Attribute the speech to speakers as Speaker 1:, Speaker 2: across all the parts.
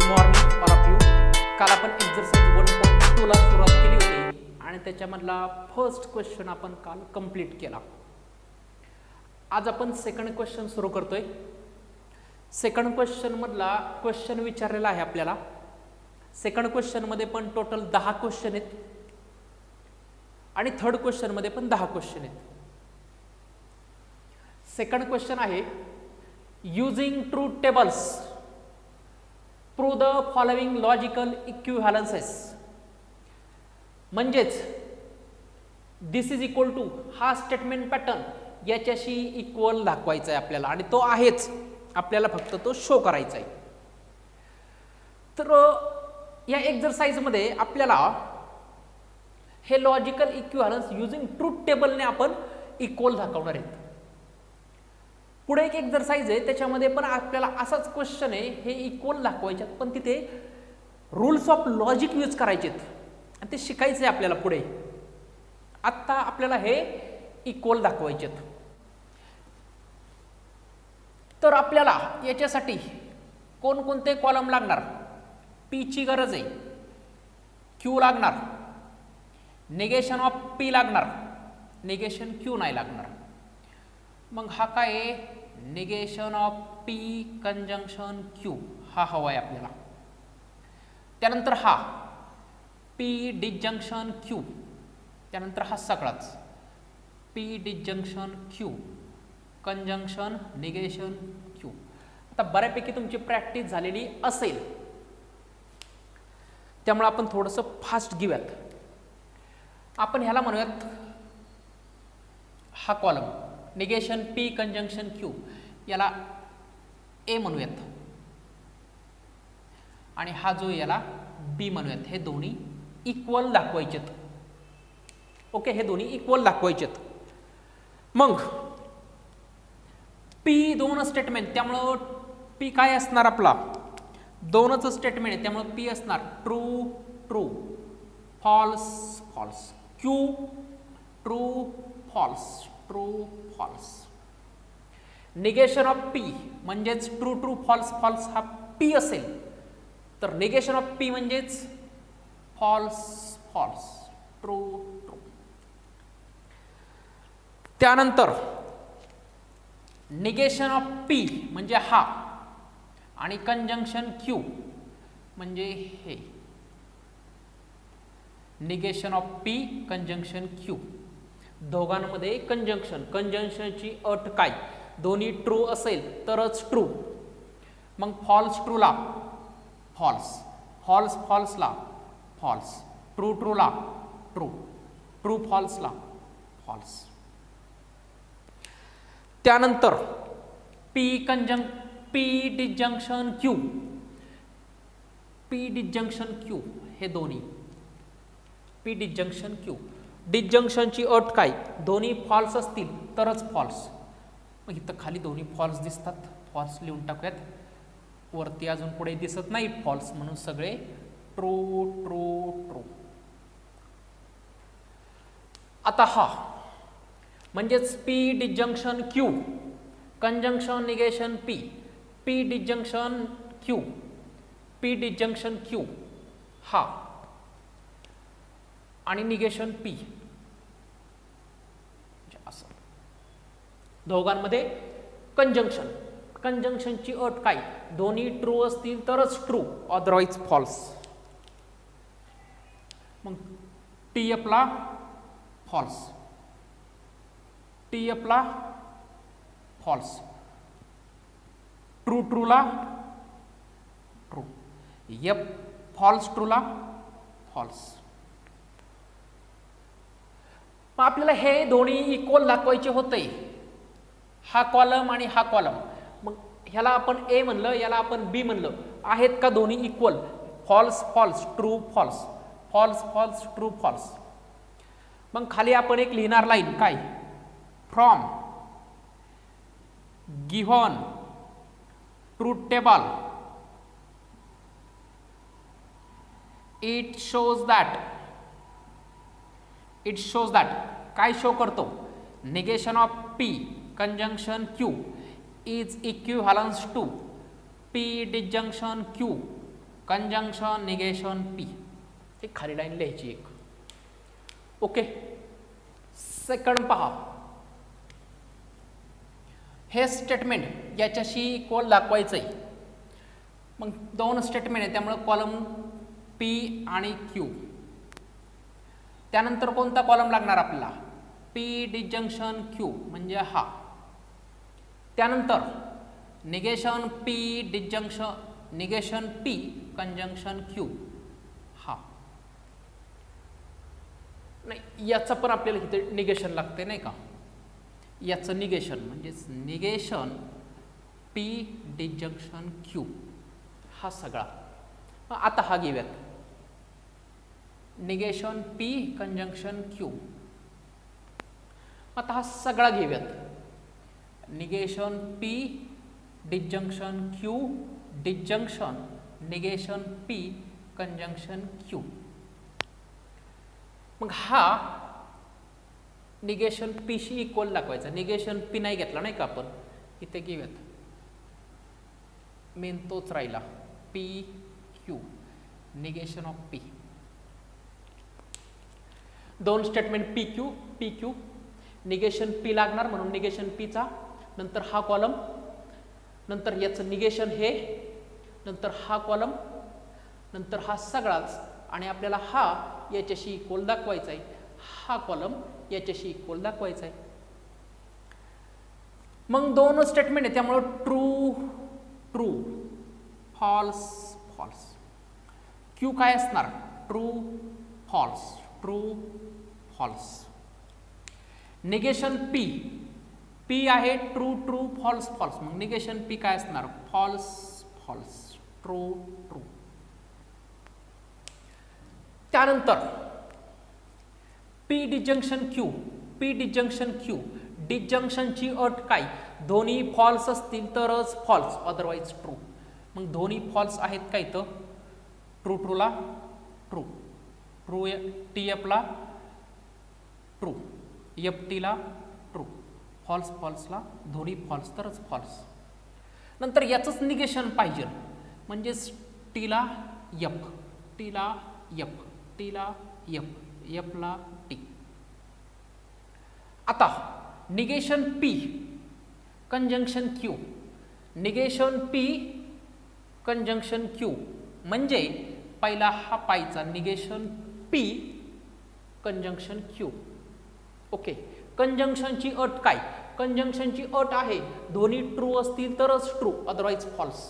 Speaker 1: Good morning all of you. काल आपण exercise 1.2 ला सुरुवात केली होती आणि त्याच्यामधला फर्स्ट क्वेश्चन आपण काल कंप्लीट केला. आज आपण सेकंड क्वेश्चन सुरू करतोय. सेकंड क्वेश्चन मधला क्वेश्चन विचारलेला आहे आपल्याला. सेकंड क्वेश्चन मध्ये पण टोटल 10 क्वेश्चन आहेत आणि थर्ड क्वेश्चन मध्ये पण 10 क्वेश्चन आहेत. सेकंड क्वेश्चन आहे using truth tables prove the following logical equivalences. म्हणजेच दिस इज इक्वल टू हा स्टेटमेंट पॅटर्न याच्याशी इक्वल दाखवायचा आहे आपल्याला आणि तो आहेच, आपल्याला फक्त तो शो करायचा आहे. तर या एक्झरसाइज मध्ये आपल्याला हे लॉजिकल इक्विव्हॅलन्स युजिंग ट्रूथ टेबलने आपण इक्वल दाखवणार आहेत. पुढे एक एक्झरसाइज आहे त्याच्यामध्ये पण आपल्याला असाच क्वेश्चन आहे, हे इक्वल दाखवायचे पण तिथे रूल्स ऑफ लॉजिक यूज करायचे आणि ते शिकायचे आपल्याला पुढे. आता आपल्याला हे इक्वल दाखवायचे. तर आपल्याला याच्यासाठी कोणकोणते कॉलम लागणार? पी ची गरज आहे, क्यू लागणार, निगेशन ऑफ पी लागणार, निगेशन क्यू नाही लागणार. मग हा काय आहे? Negation of P conjunction Q हा हवा आहे आपल्याला. त्यानंतर हा पी डिजंक्शन क्यू, त्यानंतर हा सगळाच p disjunction q conjunction negation q. आता बऱ्यापैकी तुमची प्रॅक्टिस झालेली असेल त्यामुळे आपण थोडंसं फास्ट घेऊयात. आपण ह्याला म्हणूयात हा column negation p conjunction Q याला ए म्हणूयात आणि हा जो याला बी म्हणूयात. हे दोन्ही इक्वल दाखवायचेत. ओके, हे दोन्ही इक्वल दाखवायचेत. मग पी दोन स्टेटमेंट, त्यामुळं पी काय असणार? आपला दोनच स्टेटमेंट आहे त्यामुळे पी असणार true true false false, Q true false true false. Negation of p म्हणजेच ट्रू ट्रू फॉल्स फॉल्स हा पी असेल तर निगेशन ऑफ पी म्हणजेच फॉल्स फॉल्स ट्रू ट्रू. त्यानंतर निगेशन ऑफ पी म्हणजे हा आणि कंजंक्शन क्यू म्हणजे हे. Negation of P conjunction q दोघांमध्ये कंजंक्शन, कंजंक्शनची अट काय? दोन्ही ट्रू असेल तरच ट्रू. मग फॉल्स ट्रूला फॉल्स, फॉल्स फॉल्सला फॉल्स, ट्रू ट्रूला ट्रू, ट्रू फॉल्सला फॉल्स. त्यानंतर P disjunction q, p disjunction Q हे दोन्ही पी डिजंक्शन क्यू. डिजंक्शनची अट काय? दोन्ही फॉल्स असतील तरच फॉल्स. मग इथं खाली दोन्ही फॉल्स दिसतात, फॉल्स लिहून टाकूयात. वरती अजून पुढे दिसत नाही फॉल्स म्हणून सगळे ट्रू ट्रू ट्रू. आता हा म्हणजेच P disjunction q conjunction negation P, P disjunction q, p disjunction Q हा आणि निगेशन पी असं. दोघांमध्ये कंजंक्शन, कंजंक्शनची अट काय? दोन्ही ट्रू असतील तरच ट्रू अदरवाईज फॉल्स. मग टी एफला फॉल्स, टी एफला फॉल्स, ट्रू ट्रूला ट्रू, एफ फॉल्स ट्रूला फॉल्स. मग आपल्याला हे दोन्ही इक्वल दाखवायचे होते, हा कॉलम आणि हा कॉलम. मग ह्याला आपण ए म्हणलं, याला आपण बी म्हणलं. आहेत का दोन्ही equal? False false true false, false false true false. मग खाली आपण एक लिहिणार लाईन काय? From given truth table it shows that, it shows that काय शो करतो? Negation of P conjunction Q is equivalence to P disjunction Q conjunction negation P, एक खाली लाईन लिहायची एक. ओके. सेकंड पहा, हे स्टेटमेंट याच्याशी इक्वल दाखवायचं आहे. मग दोन स्टेटमेंट आहे त्यामुळे कॉलम पी आणि क्यू. त्यानंतर कोणता कॉलम लागणार आपल्याला? पी डिजंक्शन क्यू म्हणजे हा. त्यानंतर negation P disjunction negation p conjunction Q हा. नाही, याचं पण आपल्याला इथे निगेशन लागते नाही का? याचं निगेशन म्हणजेच निगेशन पी डिजंक्शन क्यू हा सगळा. आता हा घेऊयात, निगेशन पी कंजंक्शन क्यू. आता हा सगळा घेऊयात, negation P disjunction Q disjunction negation p conjunction Q. मग हा निगेशन पी शी इक्वल दाखवायचा. निगेशन पी नाही घेतला नाही का आपण, इथे घेऊयात, मेन तोच राहिला p q negation of p. दोन statement p q negation p लागणार म्हणून निगेशन पीचा, नंतर हा कॉलम, नंतर याचं निगेशन हे, नंतर हा कॉलम, नंतर हा सगळाच, आणि आपल्याला हा याच्याशी इक्वल दाखवायचा आहे, हा कॉलम याच्याशी इक्वल दाखवायचा आहे. मग दोन स्टेटमेंट आहे त्यामुळे true true false false. Q काय असणार? True false true false. Negation P P आहे ट्रू ट्रू फॉल्स फॉल्स. मग निगेशन पी काय असणार? False false true true. त्यानंतर पी डिजंक्शन क्यू डिजंक्शनची अट काय? दोन्ही फॉल्स असतील तरच फॉल्स, अदरवाईज ट्रू. मग दोन्ही फॉल्स आहेत का इथं? ट्रू ट्रूला ट्रू, ट्रू टी एफला ट्रू, एफ टीला ट्रू, फॉल्स फॉल्सला दोन्ही फॉल्स तरच फॉल्स. नंतर याचंच निगेशन पाहिजे म्हणजेच टीला एफ, टीला एफ, टीला एफ, एफला टी. आता negation p conjunction q, negation p conjunction q म्हणजे पहिला हा पायचा negation p conjunction q. Okay. कंजंक्शनची अट काय? कंजंक्शनची अट आहे दोन्ही ट्रू असतील तरच ट्रू, अदरवाईज फॉल्स.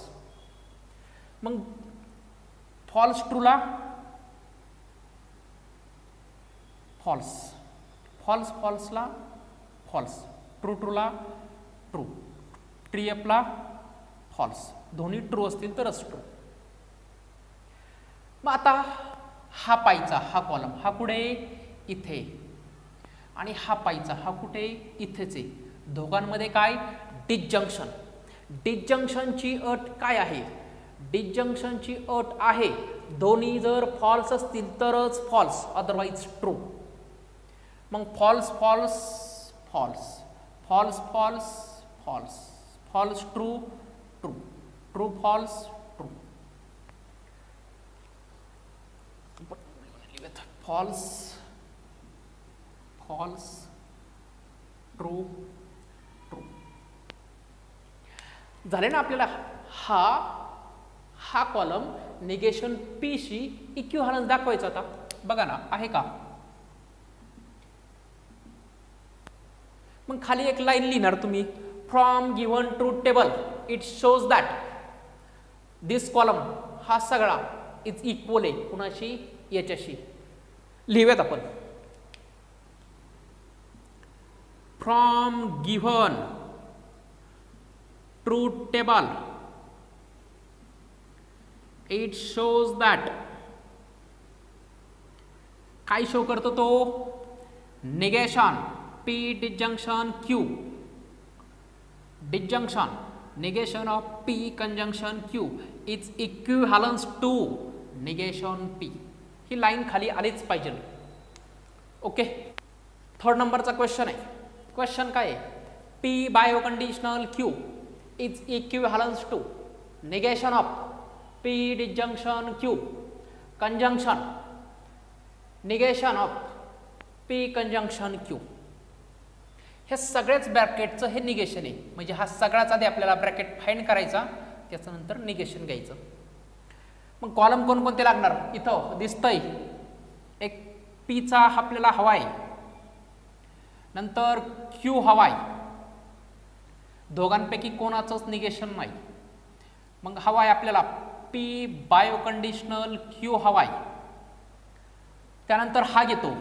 Speaker 1: मग फॉल्स ट्रूला फॉल्स, फॉल्स फॉल्सला फॉल्स, ट्रू ट्रूला ट्रू, टी एफला फॉल्स, दोन्ही ट्रू असतील तरच ट्रू. मग आता हा पायचा हा कॉलम हा कुठे? इथे. आणि हा पायचा हा कुठे? इथेच आहे. दोघांमध्ये काय? डिजंक्शन. डिजंक्शनची अट काय आहे? डिजंक्शनची अट आहे दोन्ही जर फॉल्स असतील तरच फॉल्स, अदरवाईज ट्रू. मग false false false, false false false, false true true, true false true, false false true true. झाले ना आपल्याला हा कॉलम निगेशन पी शी इक्विव्हॅलन्स दाखवायचा होता. बघा ना, आहे का? मग खाली एक लाईन लिहिणार तुम्ही, from given truth table it shows that this column हा सगळा इज इक्वल आहे कुणाशी? याच्याशी. लिहूयात आपण, from given truth table it shows that. काय शो करतो तो? Negation P disjunction Q disjunction negation of P conjunction Q is equivalence to negation P. He line खाली आलीच पाहिजे. ओके. थर्ड नंबरचा क्वेश्चन आहे. क्वेश्चन काय आहे? P बायोकंडिशनल Q is equivalence to negation of P disjunction Q conjunction negation of P conjunction Q. हे सगळेच ब्रॅकेटचं हे निगेशन आहे. म्हणजे हा सगळाच आधी आपल्याला ब्रॅकेट फाइंड करायचा, त्याच्यानंतर निगेशन घ्यायचं. मग कॉलम कोणकोणते लागणार इथं दिसतंय. एक पीचा आपल्याला हवा आहे, नंतर क्यू हवा आहे. दोघांपैकी कोणाचंच निगेशन नाही. मग हवा आहे आपल्याला पी बायोकंडिशनल क्यू हवा आहे. त्यानंतर हा घेतो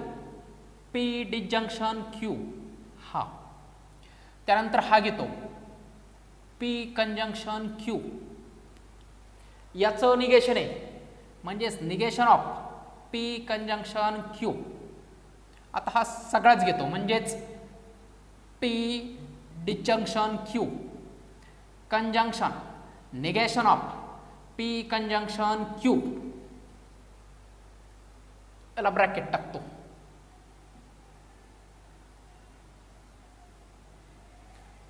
Speaker 1: पी डिसजंक्शन क्यू हा. त्यानंतर हा घेतो पी कंजंक्शन क्यू. याचं निगेशन आहे, म्हणजेच negation of P conjunction Q. आता हा सगळाच घेतो, म्हणजेच P disjunction Q conjunction negation of P conjunction Q. याला ब्रॅकेट टाकतो.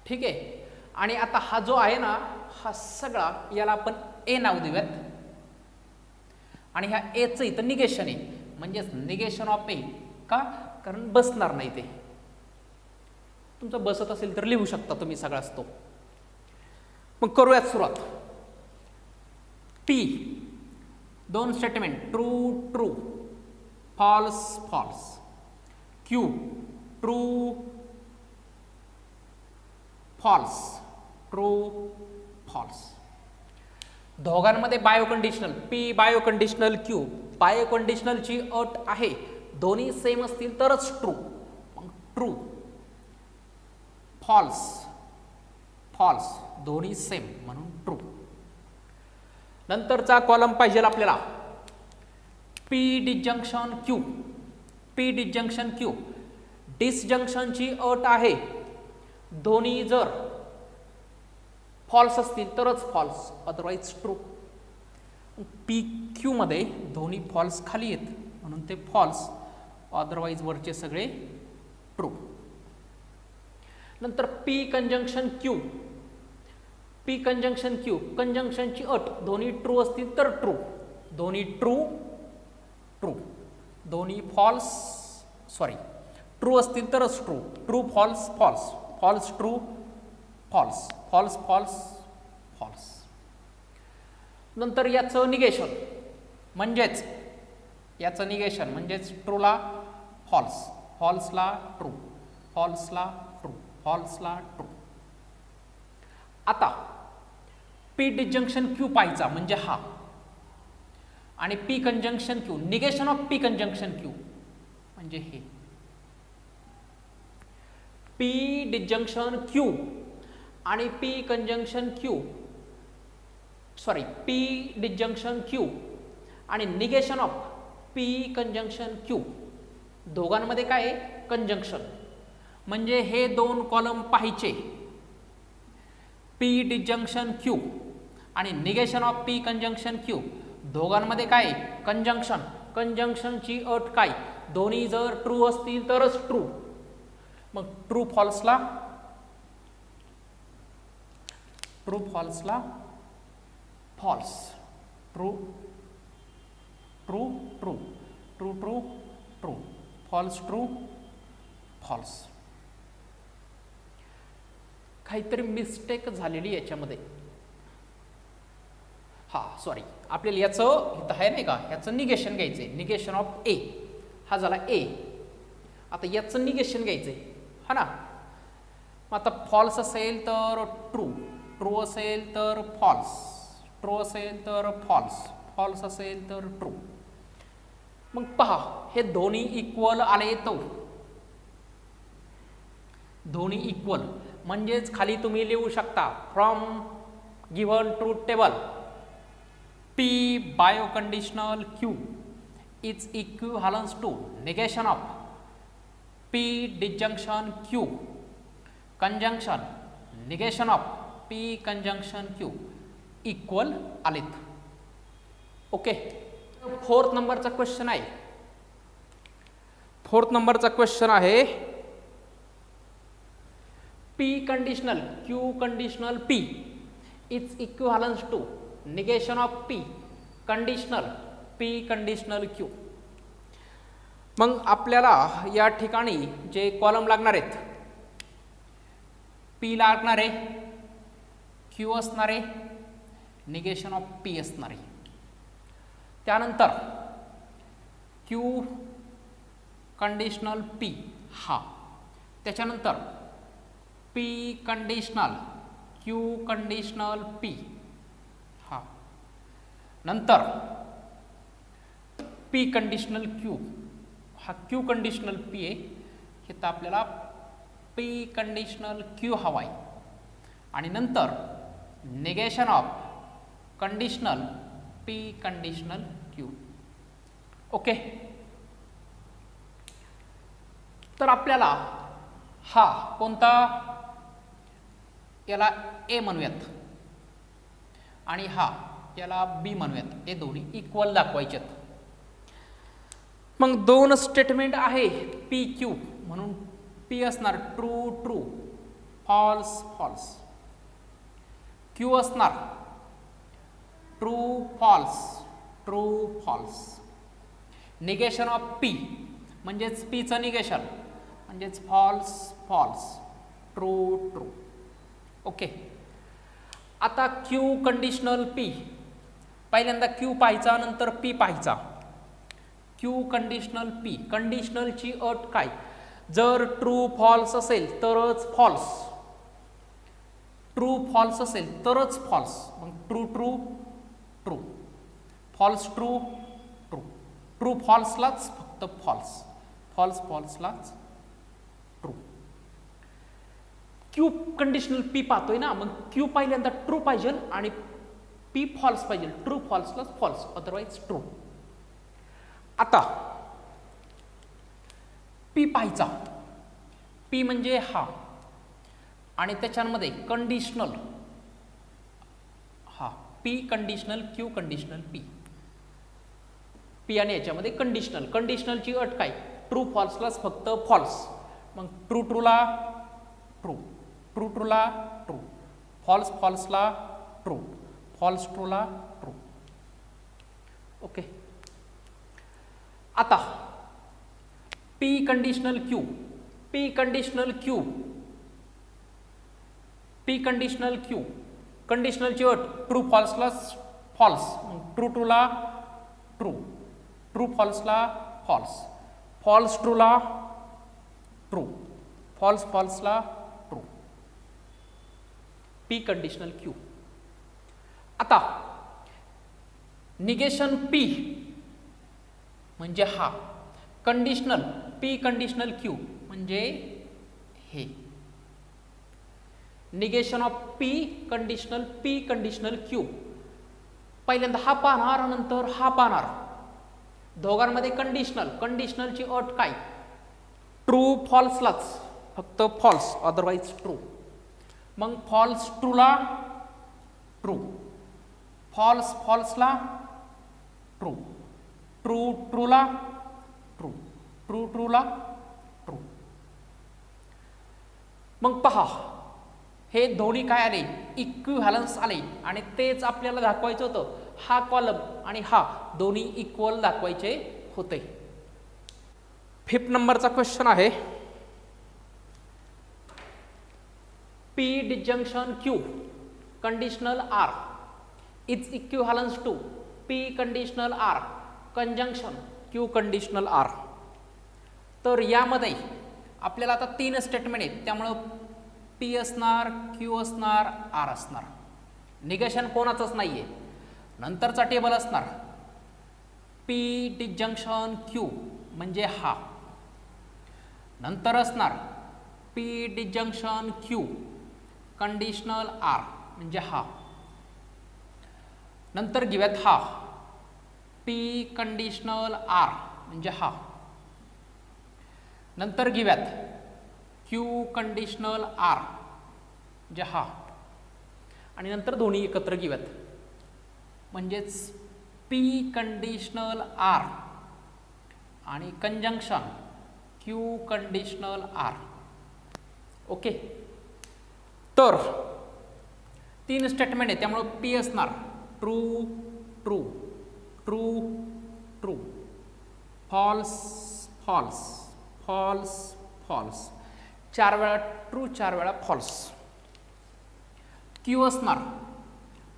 Speaker 1: ठीक आहे. आणि आता हा जो आहे ना, हा सगळा याला आपण ए नाव देऊयात. आणि ह्या एचं इथं निगेशन आहे, म्हणजेच निगेशन ऑफ ए. का? कारण बसणार नाही ते. तुमचं बसत असेल तर लिहू शकता तुम्ही सगळाच तो. मग करूयात सुरुवात. पी दोन statement true true false false. Q true false true false. दोघांमध्ये बायोकंडिशनल पी बायोकंडिशनल क्यू. बायोकंडिशनलची अट आहे दोन्ही सेम असतील तरच ट्रू. मग ट्रू फॉल्स फॉल्स दोन्ही सेम म्हणून ट्रू. नंतरचा कॉलम पाहिजे आपल्याला p disjunction q. P disjunction q. डिसजंक्शनची अट आहे दोन्ही जर फॉल्स असतील तरच false, otherwise true. P q मध्ये दोन्ही फॉल्स खाली आहेत म्हणून ते फॉल्स, अदरवाईज वरचे सगळे ट्रू. नंतर p conjunction q. P conjunction q. कंजंक्शनची अट दोन्ही ट्रू असतील तर ट्रू. दोन्ही ट्रू ट्रू. दोन्ही फॉल्स सॉरी ट्रू असतील तरच true. True false false. False true false. False false false. नंतर याचं निगेशन म्हणजेच याचं निगेशन म्हणजेच ट्रूला फॉल्स, फॉल्सला ट्रू, फॉल्सला ट्रू, फॉल्सला ट्रू. आता पी डिसजंक्शन क्यू पाहायचा म्हणजे हा, आणि p conjunction q. Negation of P conjunction q म्हणजे हे. पी डिसजंक्शन क्यू आणि p conjunction q sorry p disjunction q आणि negation of P conjunction q. दोघांमध्ये काय आहे? कंजंक्शन. म्हणजे हे दोन कॉलम पाहायचे. पी डिसजंक्शन क्यू आणि negation of P conjunction q. दोघांमध्ये काय आहे? कंजंक्शन. कंजंक्शनची अट काय? दोन्ही जर ट्रू असतील तरच ट्रू. मग ट्रू फॉल्सला ट्रू फॉल्सला false. True true true true true true false true false. काहीतरी मिस्टेक झालेली याच्यामध्ये. हा सॉरी, आपल्याला याचं इथं आहे नाही का, याचं निगेशन घ्यायचंय. निगेशन ऑफ ए हा झाला ए. आता याचं निगेशन घ्यायचंय हा ना. मग आता फॉल्स असेल तर ट्रू, ट्रू असेल तर फॉल्स, ट्रू असेल तर फॉल्स, फॉल्स असेल तर ट्रू. मग पहा हे दोन्ही इक्वल आले तो. दोन्ही इक्वल म्हणजेच खाली तुम्ही लिहू शकता from given truth table P bioconditional Q is equivalent to negation of P disjunction Q conjunction negation of P conjunction Q equal आलेत. ओके. फोर्थ नंबरचा क्वेश्चन आहे. फोर्थ नंबरचा क्वेश्चन आहे P conditional Q conditional P is equivalent to negation of P conditional p conditional Q. मग आपल्याला या ठिकाणी जे कॉलम लागणार आहेत, पी लागणारे, क्यू असणारे, निगेशन ऑफ पी असणारे. त्यानंतर क्यू कंडिशनल पी हा, त्याच्यानंतर P conditional q conditional P हा, नंतर पी कंडिशनल क्यू हा, क्यू कंडिशनल पी आहे, हे तर आपल्याला पी कंडिशनल क्यू हवा आहे. आणि नंतर negation of conditional p conditional Q. Okay. तर आपल्याला हा कोणता, याला ए म्हणूयात आणि हा याला बी म्हणूयात, हे दोन्ही इक्वल दाखवायचे आहेत. मग दोन स्टेटमेंट आहे पी क्यू, म्हणून पी असणार true true, false false. Q असणार true false, true false. Negation of p म्हणजेच पीचं निगेशन म्हणजेच false false, true true. Okay. आता क्यू कंडिशनल पी, पहिल्यांदा क्यू पाहायचा, नंतर पी पाहायचा. क्यू कंडिशनल पी, कंडिशनलची अट काय, जर ट्रू फॉल्स असेल तरच फॉल्स, ट्रू फॉल्स असेल तरच फॉल्स. मग true true true, false true true, true फॉल्सलाच फक्त फॉल्स, फॉल्स फॉल्सलाच ट्रू. क्यू कंडिशनल पी पाहतोय ना, मग क्यू पहिल्यांदा ट्रू पाहिजे आणि पी फॉल्स पाहिजे, ट्रू फॉल्सलाच फॉल्स, अदरवाइज ट्रू. आता पी पाहायचा, पी म्हणजे हा आणि त्याच्यामध्ये कंडिशनल हा, p conditional q conditional p, p आणि याच्यामध्ये कंडिशनल, कंडिशनलची अट काय, ट्रू फॉल्सलाच फक्त फॉल्स. मग ट्रू ट्रूला ट्रू, ट्रू ट्रूला ट्रू, फॉल्स फॉल्सला ट्रू, फॉल्स ट्रूला ट्रू. ओके. आता P conditional q, p conditional q, p conditional q, कंडिशनलची अट ट्रू फॉल्सला फॉल्स, मग ट्रू ट्रूला ट्रू, ट्रू फॉल्सला फॉल्स, फॉल्स ट्रूला ट्रू, फॉल्स फॉल्सला ट्रू. P conditional q. आता निगेशन पी म्हणजे हा, कंडिशनल पी कंडिशनल क्यू म्हणजे हे. Negation of p conditional q, पहिल्यांदा हा पाहणार नंतर हा पाहणार, दोघांमध्ये कंडिशनल, कंडिशनलची अट काय, ट्रू फॉल्सलाच फक्त फॉल्स, अदरवाइज ट्रू. मग फॉल्स ट्रूला ट्रू, फॉल्स फॉल्सला ट्रू, ट्रू ट्रूला ट्रू, ट्रू ट्रूला ट्रू. मग पहा हे दोन्ही काय आले, इक्विव्हॅलन्स आले आणि तेच आपल्याला दाखवायचं होतं. हा कॉलम आणि हा दोन्ही इक्वल दाखवायचे होते. 5th नंबरचा क्वेश्चन आहे, P disjunction Q conditional R is equivalence to P conditional R conjunction Q conditional R. तर यामध्ये आपल्याला आता 3 स्टेटमेंट आहेत, त्यामुळं पी असणार, क्यू असणार, आर असणार. निगेशन कोणाचंच नाही आहे. नंतरचा टेबल असणार पी डिजंक्शन क्यू म्हणजे हा, नंतर असणार P disjunction Q conditional R म्हणजे हा, नंतर घेऊयात हा पी कंडिशनल आर म्हणजे हा, नंतर घेऊयात क्यू कंडिशनल आर म्हणजे हा, आणि नंतर दोन्ही एकत्र घेऊयात म्हणजेच पी कंडिशनल आर आणि conjunction Q conditional R. Okay. तर 3 स्टेटमेंट आहे, त्यामुळे पी असणार true true, true true, false false, false false, 4 वेळा ट्रू 4 वेळा फॉल्स. क्यू असणार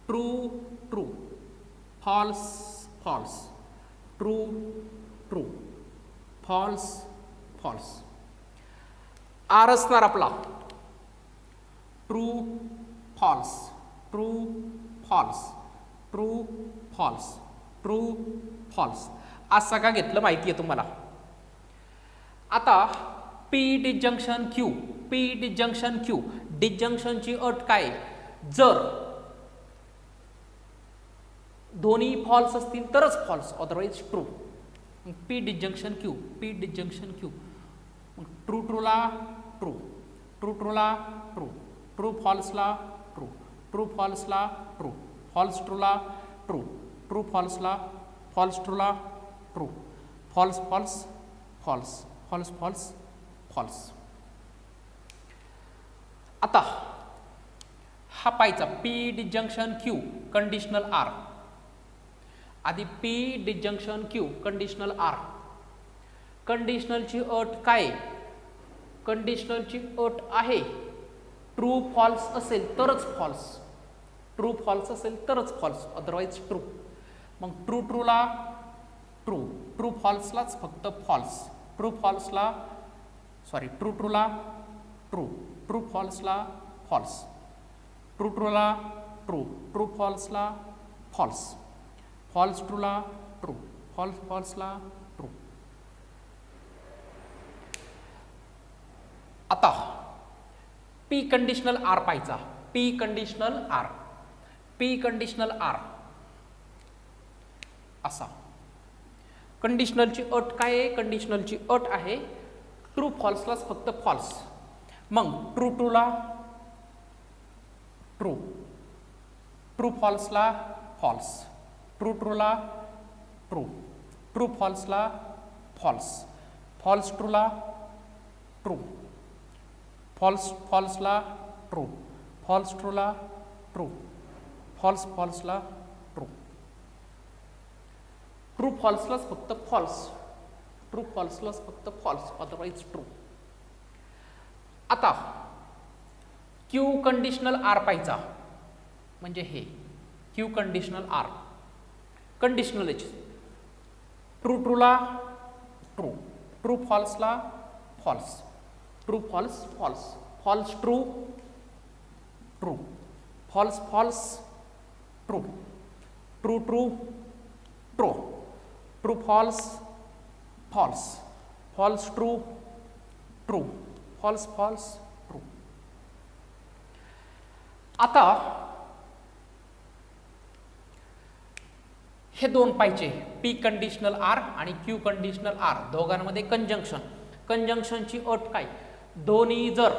Speaker 1: true true, false false, true true, false false. R असणार आपला true false, true false, true false, true false. आज सगळं घेतलं माहिती आहे तुम्हाला. आता p disjunction q, p disjunction Q, डिजंक्शनची अट काय? जर दोन्ही फॉल्स असतील तरच false, otherwise true. P disjunction q, p disjunction q. True ट्रूला ट्रू, ट्रू ट्रूला ट्रू, ट्रू फॉल्सला ट्रू, ट्रू फॉल्सला ट्रू, फॉल्स ट्रूला ट्रू, ट्रू फॉल्सला, फॉल्स ट्रूला true, false false false, false false false. आता हा पाहायचा p disjunction Q conditional r. आधी p disjunction Q conditional R. कंडिशनलची अट काय? कंडिशनलची अट आहे ट्रू फॉल्स असेल तरच फॉल्स, ट्रू फॉल्स असेल तरच फॉल्स, अदरवाईज ट्रू. मग ट्रू ट्रूला ट्रू, ट्रू फॉल्सलाच फक्त फॉल्स, ट्रू फॉल्सला सॉरी ट्रू ट्रूला ट्रू, ट्रू फॉल्सला फॉल्स, ट्रू ट्रूला ट्रू, ट्रू फॉल्सला फॉल्स, फॉल्स ट्रूला ट्रू, फॉल्स फॉल्सला ट्रू. आता पी कंडिशनल आर पाहायचा. P conditional R, P conditional r असा. कंडिशनलची अट काय आहे? कंडिशनलची अट आहे ट्रू फॉल्सलाच फक्त फॉल्स. मग ट्रू ट्रूला ट्रू, ट्रू फॉल्सला फॉल्स, ट्रू ट्रूला ट्रू, ट्रू फॉल्सला फॉल्स, फॉल्स ट्रूला ट्रू, फॉल्स फॉल्सला ट्रू, फॉल्स ट्रूला ट्रू, फॉल्स फॉल्सला ट्रू. ट्रू फॉल्सलाच फक्त फॉल्स, ट्रू फॉल्सलाच फक्त फॉल्स, अदरवाईज ट्रू. आता क्यू कंडिशनल आर पाहायचा. म्हणजे हे क्यू कंडिशनल आर. कंडिशनलच ट्रू ट्रूला ट्रू, ट्रू फॉल्सला false, true false false, false true true, false false true, true true true, true false false, false true true, false false true. आता हे दोन पाहिजे पी कंडिशनल आर आणि q conditional r, दोघांमध्ये conjunction. कंजंक्शनची अट काय? दोन्ही जर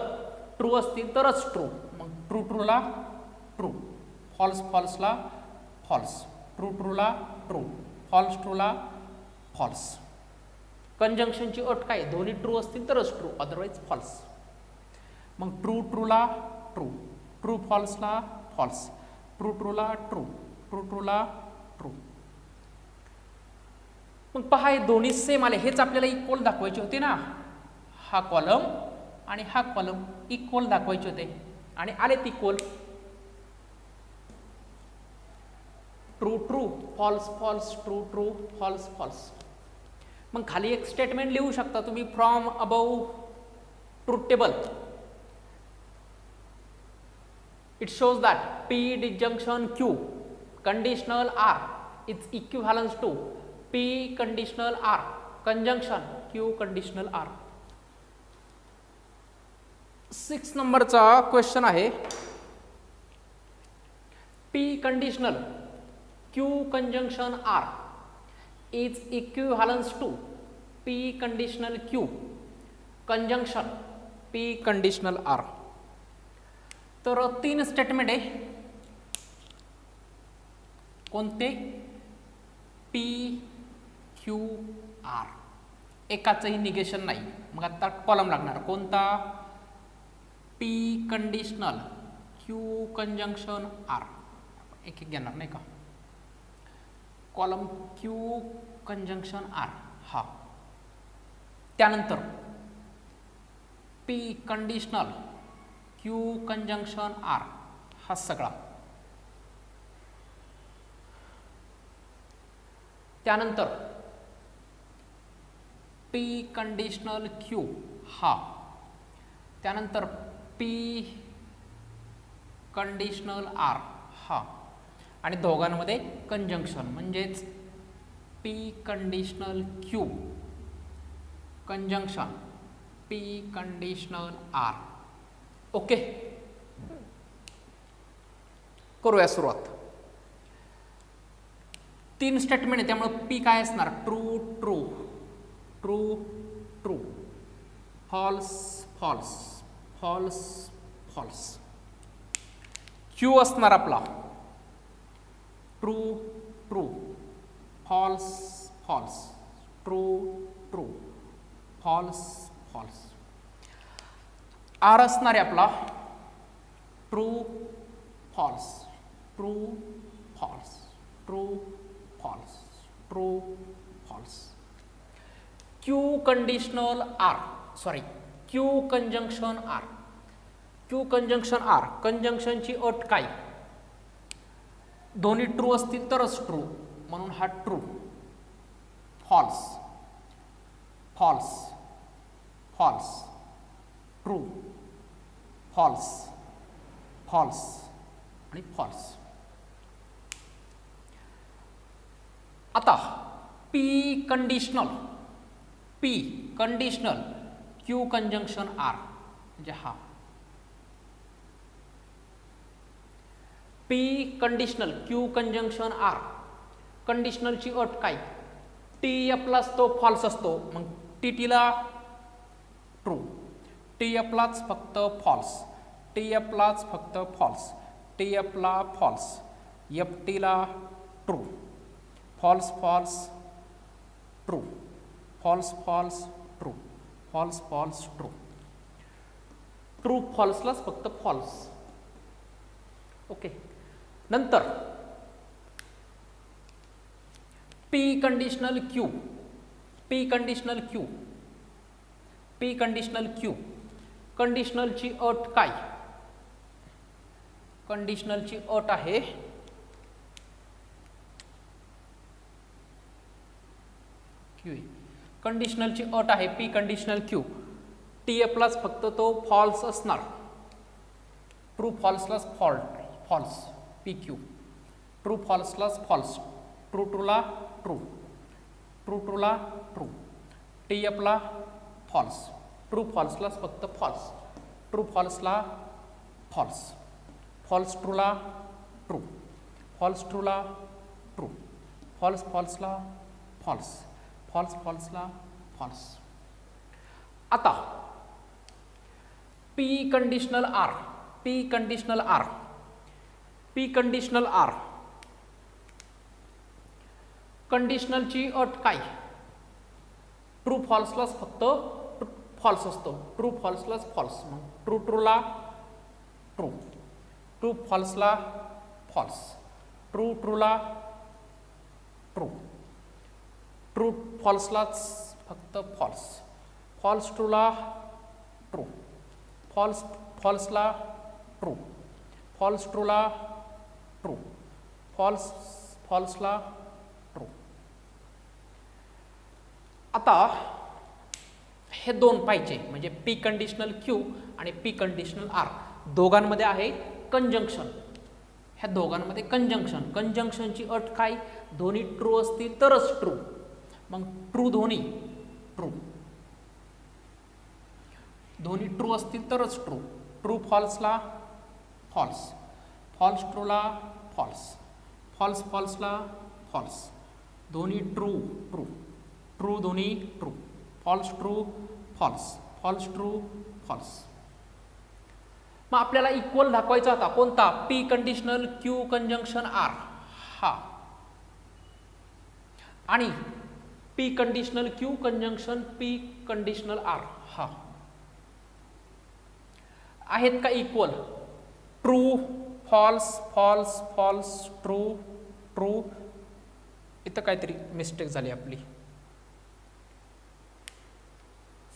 Speaker 1: ट्रू असतील तरच ट्रू. मग ट्रू ट्रूला ट्रू, फॉल्स फॉल्सला फॉल्स, ट्रू ट्रूला ट्रू, फॉल्स ट्रूला फॉल्स. कंजंक्शनची अट काय? दोन्ही ट्रू असतील तरच ट्रू, अदरवाईज फॉल्स. मग ट्रू ट्रूला ट्रू, ट्रू फॉल्सला फॉल्स, ट्रू ट्रूला ट्रू, ट्रू ट्रूला ट्रू. मग पहा हे दोन्ही सेम आले. हेच आपल्याला इक्वल दाखवायचे होते ना. हा कॉलम आणि हा कॉलम इक्वल दाखवायचे होते आणि आलेत equal. True true, false false, true true, false false. मग खाली एक स्टेटमेंट लिहू शकता तुम्ही from above truth table. It shows that p disjunction Q conditional R is equivalence to P conditional R conjunction Q conditional r. 6 नंबरचा question आहे. P conditional Q conjunction R is equivalence to P conditional Q conjunction P conditional R. तर 3 statement आहे. कोणते? P q r. एकाचंही negation नाही. मग आता column लागणार कोणता? P conditional Q conjunction R. एक एक घेणार नाही का? कॉलम क्यू कंजंक्शन आर हा. त्यानंतर P conditional Q conjunction R हा सगळा. त्यानंतर पी कंडिशनल क्यू हा. त्यानंतर पी कंडिशनल आर हा. आणि दोघांमध्ये कंजंक्शन म्हणजेच p conditional Q conjunction P conditional R. Okay, करूया सुरुवात. 3 स्टेटमेंट आहे त्यामुळे पी काय असणार? True true true true, false false false false. Q असणार आपला true true false false true true false false. R असणार आहे आपला true false true false true false true false. Q conditional r sorry q conjunction r. Q conjunction r कंजंक्शनची अट काय? दोन्ही true असतील तरच ट्रू, म्हणून हा true. False false false true false false आणि फॉल्स. आता P conditional Q conjunction r म्हणजे हा. P conditional Q conjunction r कंडिशनलची अट काय? टी एफलाच तो फॉल्स असतो, मग टी टीला ट्रू, टी एफलाच फक्त फॉल्स, टी एफलाच फक्त फॉल्स, टी एफला फॉल्स, एफ टीला true. False false true false false true false false true. True फॉल्सलाच फक्त फॉल्स. ओके, नंतर p conditional q p conditional q p conditional q कंडिशनलची अट काय? कंडिशनलची अट आहे क्यू. कंडिशनलची अट आहे पी कंडिशनल क्यू. टी एफलाच फक्त तो फॉल्स असणार, ट्रू फॉल्सलाच फॉल्स पी क्यू. ट्रू फॉल्सलाच फॉल्स, ट्रू ट्रूला ट्रू, ट्रू ट्रूला ट्रू, टी एफला फॉल्स, ट्रू फॉल्सलाच फक्त फॉल्स, ट्रू फॉल्सला फॉल्स, फॉल्स ट्रूला ट्रू, फॉल्स ट्रूला ट्रू, फॉल्स फॉल्सला फॉल्स, फॉल्स फॉल्सला फॉल्स. आता P conditional R P conditional R P conditional R कंडिशनलची अट काय? ट्रू फॉल्सलाच फक्त फॉल्स असतो, ट्रू फॉल्सलाच फॉल्स, मग ट्रू ट्रूला ट्रू, ट्रू फॉल्सला फॉल्स, ट्रू ट्रूला ट्रू, ट्रू फॉल्सलाच फक्त फॉल्स, फॉल्स ट्रूला ट्रू, फॉल्स फॉल्सला ट्रू, फॉल्स ट्रूला ट्रू, फॉल्स फॉल्सला ट्रू. आता हे दोन पाहिजे म्हणजे पी कंडिशनल क्यू आणि पी कंडिशनल आर दोघांमध्ये आहे कंजंक्शन. ह्या दोघांमध्ये कंजंक्शन, कंजंक्शनची अट काय? दोन्ही ट्रू असतील तरच ट्रू, मग ट्रू दोन्ही ट्रू, दोन्ही ट्रू असतील तरच ट्रू, ट्रू फॉल्सला फॉल्स, फॉल्स ट्रूला फॉल्स, फॉल्स फॉल्सला फॉल्स, दोन्ही ट्रू ट्रू, ट्रू दोन्ही true, false true false, false true false. मग आपल्याला इक्वल दाखवायचा होता कोणता? P conditional Q conjunction R हा आणि P conditional Q conjunction P conditional R हा. आहेत का equal? True false false false true true इथं काहीतरी मिस्टेक झाली आपली,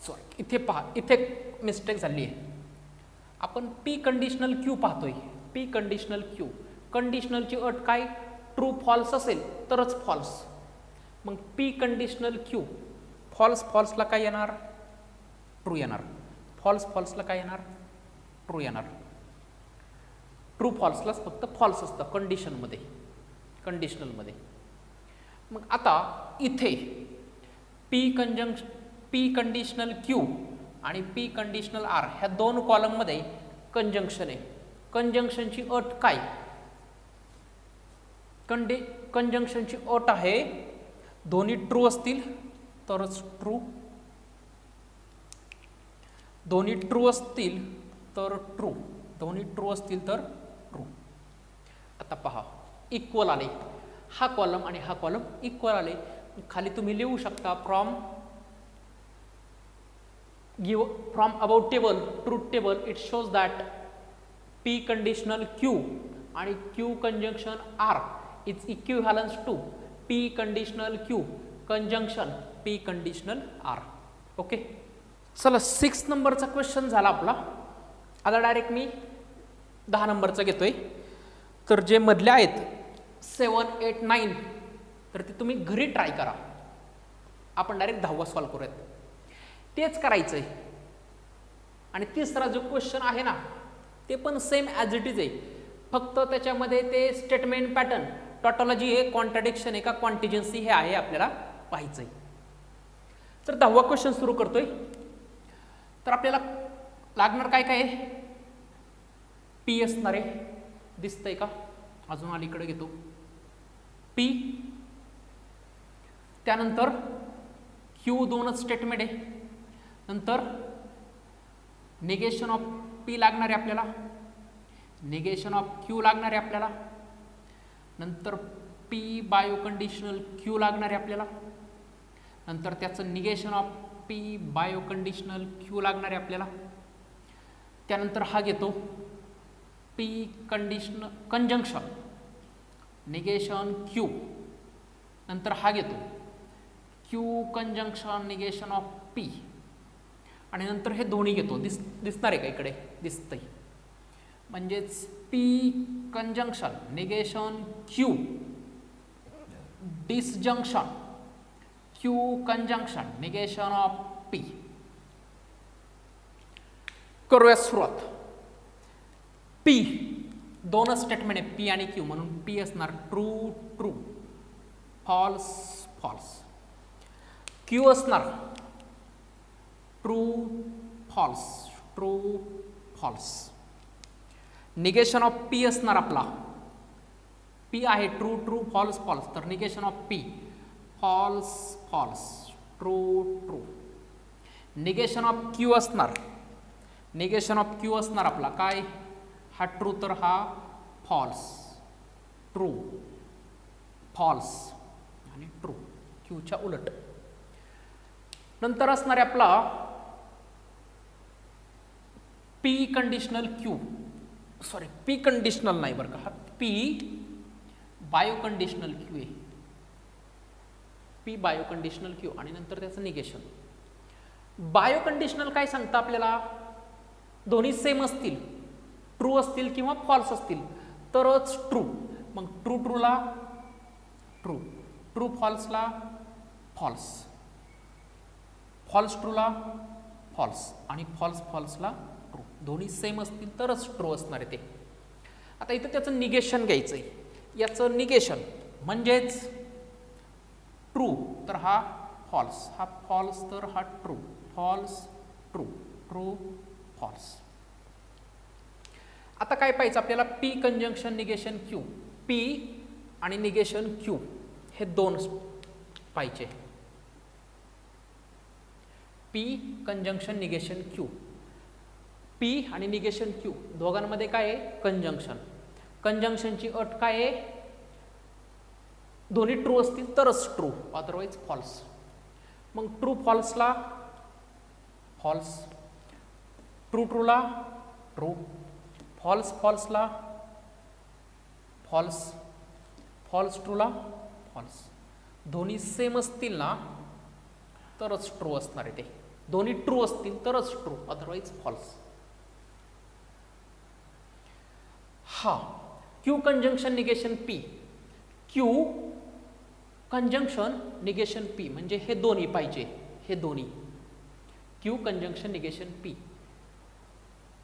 Speaker 1: सॉरी, इथे पहा, इथे मिस्टेक झाली आहे. आपण पी कंडिशनल क्यू पाहतोय. पी कंडिशनल क्यू, कंडिशनलची अट काय, ट्रू फॉल्स असेल तरच फॉल्स. मग पी कंडिशनल क्यू, फॉल्स फॉल्सला काय येणार, ट्रू येणार. फॉल्स फॉल्सला काय येणार, ट्रू येणार. ट्रू फॉल्सलाच फक्त फॉल्स असतं कंडिशनमध्ये, कंडिशनलमध्ये. मग आता इथे पी कंडिशनल क्यू आणि पी कंडिशनल आर ह्या दोन कॉलममध्ये कंजंक्शन आहे. कंजंक्शनची अट काय, कंजंक्शनची अट आहे दोन्ही ट्रू असतील तरच ट्रू, दोन्ही ट्रू असतील तर ट्रू, दोन्ही ट्रू असतील तर ट्रू. आता पहा, इक्वल आले, हा कॉलम आणि हा कॉलम इक्वल आले. खाली तुम्ही लिहू शकता from about table, truth table, it shows that P conditional Q आणि Q conjunction R is equivalence to P conditional Q conjunction P conditional R. Okay, चला 6 नंबरचा क्वेश्चन झाला आपला. आता डायरेक्ट मी 10 नंबरचा घेतोय. तर जे मधले आहेत 7, 8, 9 तर ते तुम्ही घरी ट्राय करा. आपण डायरेक्ट 10वा सॉल्व्ह करूयात. तेच करायचं आहे. आणि तिसरा जो क्वेश्चन आहे ना ते पण सेम ॲज इट इज आहे, फक्त त्याच्यामध्ये ते स्टेटमेंट पॅटर्न, टॉटॉलॉजी आहे, कॉन्ट्रडिक्शन आहे का कॉन्टिजन्सी हे आहे आपल्याला पाहायचं आहे. तर 10वा क्वेश्चन सुरू करतोय. तर आपल्याला लागणार काय काय आहे, पी असणार आहे, दिसतंय का, अजून अलीकडे घेतो पी, त्यानंतर क्यू दोनच स्टेटमेंट आहे, नंतर निगेशन ऑफ पी लागणार आहे आपल्याला, निगेशन ऑफ क्यू लागणार आहे आपल्याला, नंतर पी बायो कंडिशनल क्यू लागणार आहे आपल्याला, नंतर त्याचं negation of P bio conditional Q लागणार आहे आपल्याला, त्यानंतर हा घेतो पी कंजंक्शन निगेशन क्यू, नंतर हा घेतो Q conjunction negation of P, आणि नंतर हे दोन्ही घेतो. दिसणार आहे का इकडे, दिसतंय. म्हणजेच P conjunction negation Q disjunction Q conjunction negation of P. करूया सुरुवात. पी दोनच स्टेटमेंट आहे, पी आणि क्यू, म्हणून पी असणार true true, false false. Q असणार true false true false. Negation of P असणार आपला, पी आहे ट्रू ट्रू फॉल्स फॉल्स, तर negation of P false false true true. Negation of Q असणार, निगेशन ऑफ क्यू असणार आपला काय, हा ट्रू तर हा फॉल्स, ट्रू फॉल्स आणि ट्रू, क्यूच्या उलट. नंतर असणार आहे आपला P conditional Q, sorry P conditional नाही बरं का, हा पी बायो कंडिशनल क्यू आहे, पी बायो कंडिशनल क्यू आणि नंतर त्याचं निगेशन. बायो कंडिशनल काय सांगतं आपल्याला, दोन्ही सेम असतील, ट्रू असतील किंवा फॉल्स असतील तरच ट्रू. मग ट्रू ट्रूला ट्रू, ट्रू फॉल्सला फॉल्स, फॉल्स ट्रूला फॉल्स आणि फॉल्स फॉल्सला ट्रू. दोन्ही सेम असतील तरच ट्रू असणार आहे ते. आता इथं त्याचं निगेशन घ्यायचं आहे. याचं निगेशन म्हणजेच ट्रू तर हा फॉल्स, हा फॉल्स तर हा true, false true true false. आता काय पाहिजे आपल्याला, P conjunction negation Q, P आणि निगेशन क्यू हे दोन पाहिजे. P conjunction negation Q, P आणि निगेशन क्यू दोघांमध्ये काय आहे, कंजंक्शन. कंजंक्शनची अट काय आहे, दोन्ही ट्रू असतील तरच ट्रू, अदरवाईज फॉल्स. मग ट्रू फॉल्सला फॉल्स, ट्रू ट्रूला ट्रू, फॉल्स फॉल्सला फॉल्स, फॉल्स ट्रूला फॉल्स. दोन्ही सेम असतील ना तरच ट्रू असणार आहे ते. दोन्ही ट्रू असतील तरच ट्रू, अदरवाईज फॉल्स. हा Q conjunction negation P. Q conjunction negation P म्हणजे हे दोन्ही पाहिजे. हे दोन्ही Q conjunction negation P.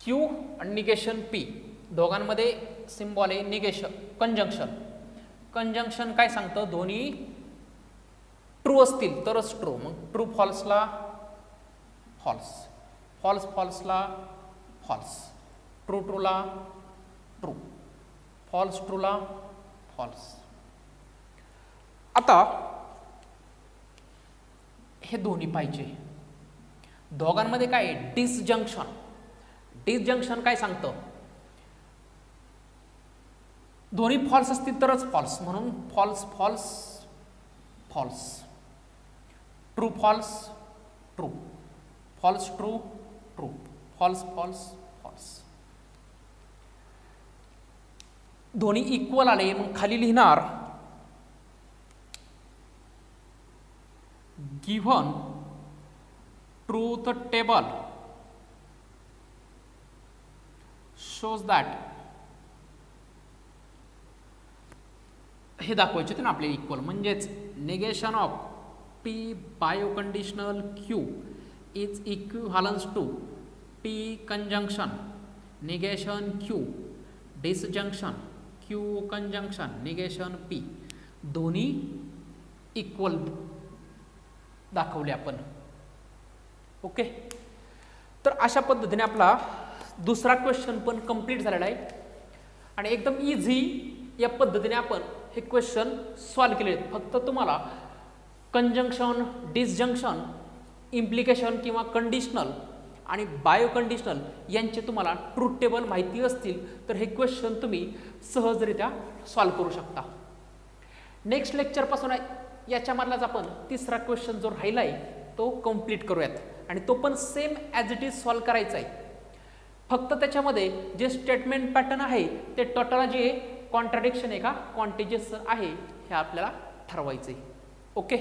Speaker 1: Q आणि निगेशन पी दोघांमध्ये सिम्बॉल आहे निगेशन. कंजंक्शन, कंजंक्शन काय सांगतं, दोन्ही ट्रू असतील तरच ट्रू. मग ट्रू फॉल्सला फॉल्स, फॉल्स फॉल्सला फॉल्स, ट्रू ट्रूला ट्रू, फॉल्स ट्रूला फॉल्स. आता हे दोन्ही पाहिजे. दोघांमध्ये काय आहे, डिसजंक्शन. डिसजंक्शन काय सांगतं, दोन्ही फॉल्स असतील तरच फॉल्स, म्हणून false false false, true false true, false true true, false false false. दोन्ही इक्वल आले मग खाली लिहिणार given truth table shows that, हे दाखवायचे होते ना आपले इक्वल, म्हणजेच negation of P biconditional Q is equivalence to P conjunction negation Q disjunction Q conjunction negation P. दोन्ही इक्वल दाखवले आपण. ओके, तर अशा पद्धतीने आपला दुसरा क्वेश्चन पण कंप्लीट झालेला आहे आणि एकदम इझी या पद्धतीने आपण हे क्वेश्चन सॉल्व केले आहेत. फक्त तुम्हाला कंजंक्शन, डिसजंक्शन, इम्प्लिकेशन किंवा कंडिशनल आणि बायो कंडिशनल यांचे तुम्हाला ट्रूथ टेबल माहिती असतील तर हे क्वेश्चन तुम्ही सहजरित्या सॉल्व करू शकता. नेक्स्ट लेक्चरपासून याच्यामधलाच आपण तिसरा क्वेश्चन जो राहिला आहे तो कंप्लीट करूयात आणि तो पण same as it is solve करायचा आहे. फक्त त्याच्यामध्ये जे स्टेटमेंट पॅटर्न आहे ते टोटल जे कॉन्ट्राडिक्शन आहे का कॉन्टिजियस आहे हे आपल्याला ठरवायचं आहे. ओके.